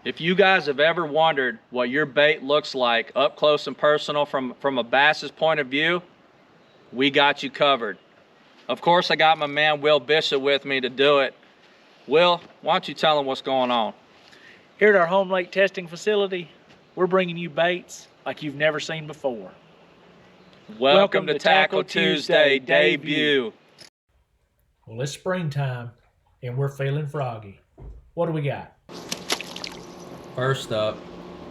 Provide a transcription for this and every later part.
If you guys have ever wondered what your bait looks like up close and personal from a bass's point of view, we got you covered. Of course, I got my man Will Bishop with me to do it. Will, why don't you tell him what's going on? Here at our home lake testing facility, we're bringing you baits like you've never seen before. Welcome to Tackle Tuesday debut. Well, it's springtime and we're feeling froggy. What do we got? First up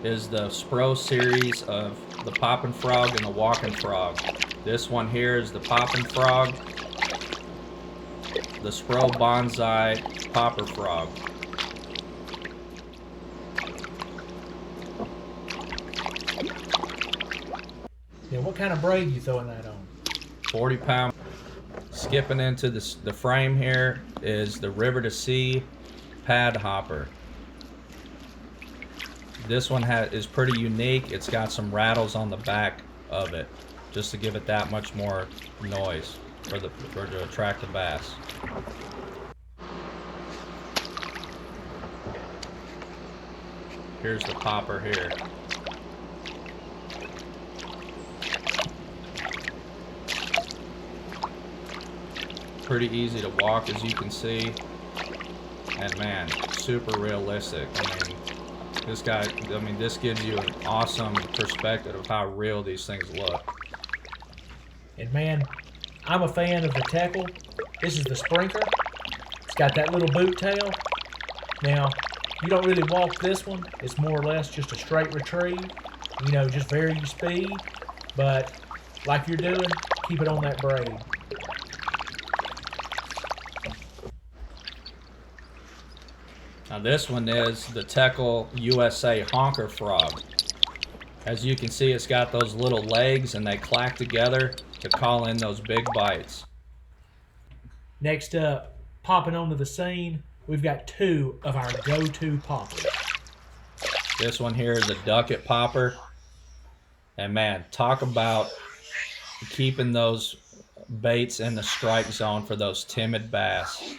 is the Spro series of the Poppin' Frog and the Walking Frog. This one here is the Poppin' Frog, the Spro Bonsai Popper Frog. Yeah, what kind of braid you throwing that on? 40 pound. Skipping into the frame here is the River to Sea Pad Hopper. This one is pretty unique. It's got some rattles on the back of it, just to give it that much more noise to attract the bass. Here's the popper here. Pretty easy to walk, as you can see, and man, super realistic. This gives you an awesome perspective of how real these things look. And man, I'm a fan of the tackle. This is the Sprinker. It's got that little boot tail. Now, you don't really walk this one. It's more or less just a straight retrieve. You know, just vary your speed. But like you're doing, keep it on that braid. Now this one is the Tackle USA Honker Frog. As you can see, it's got those little legs and they clack together to call in those big bites. Next up, popping onto the scene, we've got two of our go-to poppers. This one here is a Ducket Popper. And man, talk about keeping those baits in the strike zone for those timid bass.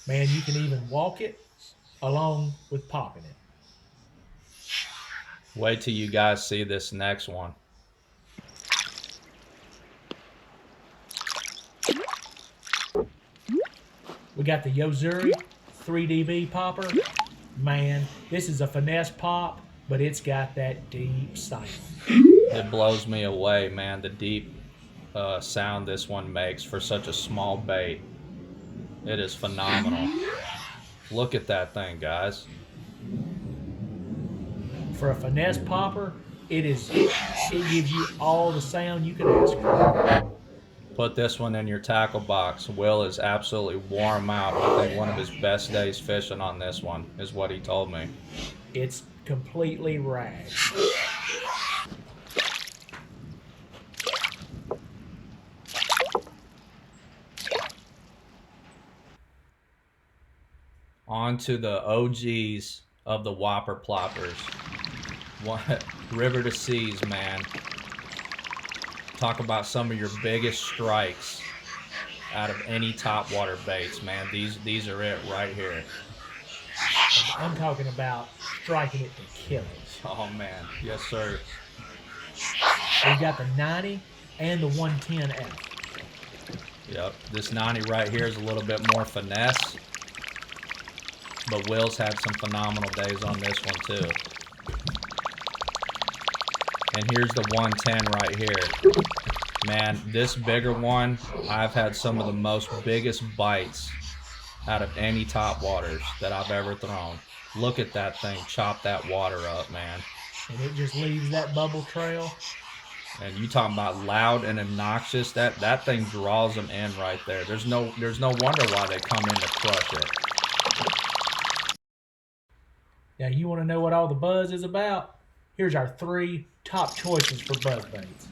Man, you can even walk it along with popping it. Wait till you guys see this next one. We got the Yo-Zuri 3DB popper. Man, this is a finesse pop, but it's got that deep sound. It blows me away, man, the deep sound this one makes for such a small bait. It is phenomenal. Look at that thing, guys. For a finesse popper, it gives you all the sound you can ask for. Put this one in your tackle box. Will is absolutely warm out. I think one of his best days fishing on this one is what he told me. It's completely rad. On to the OGs of the Whopper Ploppers. River to Seas, man. Talk about some of your biggest strikes out of any topwater baits, man. These are it right here. I'm talking about striking it to kill it. Oh man, yes sir. We've got the 90 and the 110F. Yep, this 90 right here is a little bit more finesse. But Will's had some phenomenal days on this one too. And here's the 110 right here. Man, this bigger one, I've had some of the most biggest bites out of any topwaters that I've ever thrown. Look at that thing chop that water up, man. And it just leaves that bubble trail. And you talking about loud and obnoxious, that thing draws them in right there. There's no wonder why they come in to crush it. Now, you want to know what all the buzz is about? Here's our 3 top choices for buzz baits.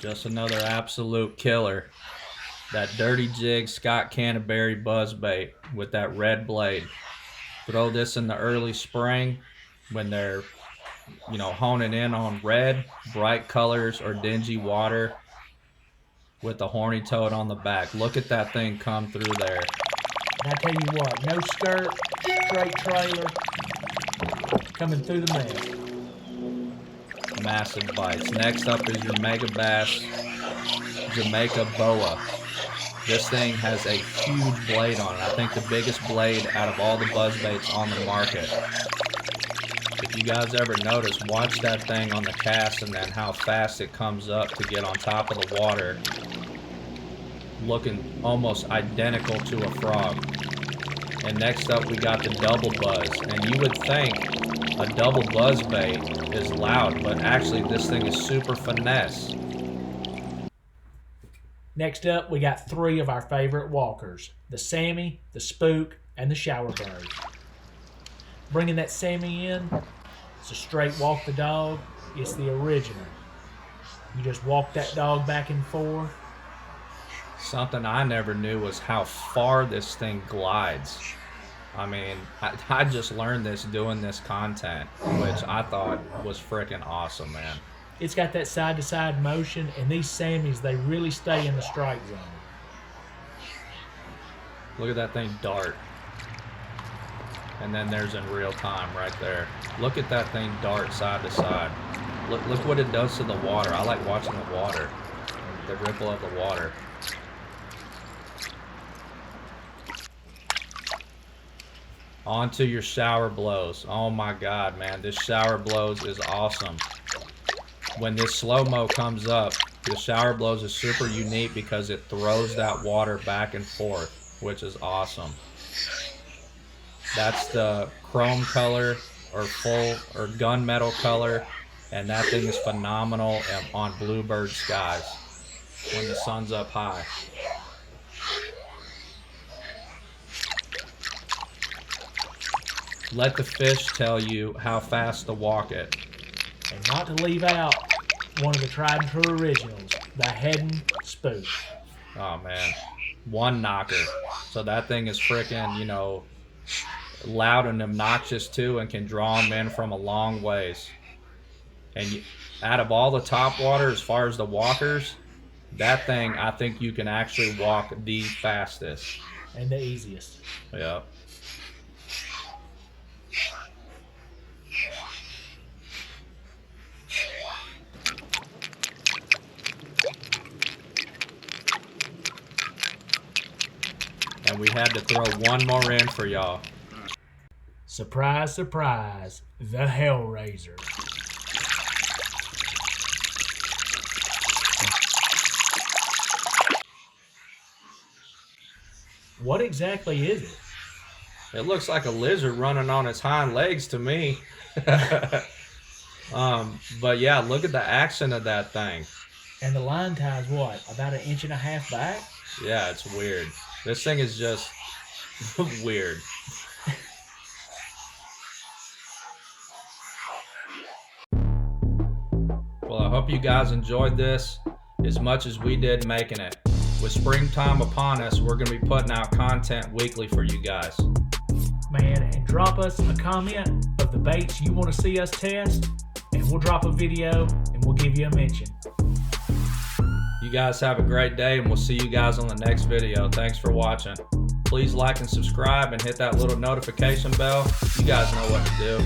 Just another absolute killer. That Dirty Jig Scott Canterbury buzz bait with that red blade. Throw this in the early spring when they're, honing in on red, bright colors, or dingy water with the horny toad on the back. Look at that thing come through there. And I tell you what, no skirt, straight trailer, coming through the mess. Massive bites. Next up is your Megabass Jamaica Boa. This thing has a huge blade on it. I think the biggest blade out of all the buzzbaits on the market. If you guys ever notice, watch that thing on the cast and then how fast it comes up to get on top of the water, looking almost identical to a frog. And next up we got the double buzz, and you would think a double buzz bait is loud, but actually this thing is super finesse. Next up, we got 3 of our favorite walkers: the Sammy, the Spook, and the Showerbird. Bringing that Sammy in, it's a straight walk the dog. It's the original. You just walk that dog back and forth. Something I never knew was how far this thing glides. I mean, I just learned this doing this content, which I thought was freaking awesome, man. It's got that side-to-side motion, and these Sammys, they really stay in the strike zone. Look at that thing dart. And then there's in real time right there. Look at that thing dart side to side. Look what it does to the water. I like watching the water, the ripple of the water. On to your shower blows. Oh my God, man, this shower blows is awesome. When this slow-mo comes up, the shower blows is super unique because it throws that water back and forth, which is awesome. That's the chrome color or full or gunmetal color, and that thing is phenomenal on bluebird skies when the sun's up high. Let the fish tell you how fast to walk it. And not to leave out one of the tried and true originals, the Heddon Spook. Oh man, one knocker. So that thing is freaking, you know, loud and obnoxious too, and can draw them in from a long ways. And out of all the top water, as far as the walkers, that thing I think you can actually walk the fastest. And the easiest. Yeah. And we had to throw one more in for y'all. Surprise, surprise, the Hellraiser. What exactly is it? It looks like a lizard running on its hind legs to me. But yeah, look at the action of that thing. And the line tie is what? About 1.5 inches back? Yeah, it's weird. This thing is just weird. Well, I hope you guys enjoyed this as much as we did making it. With springtime upon us, we're going to be putting out content weekly for you guys. Man, and drop us a comment of the baits you want to see us test, and we'll drop a video and we'll give you a mention. You guys have a great day, and we'll see you guys on the next video. Thanks for watching. Please like and subscribe and hit that little notification bell. You guys know what to do.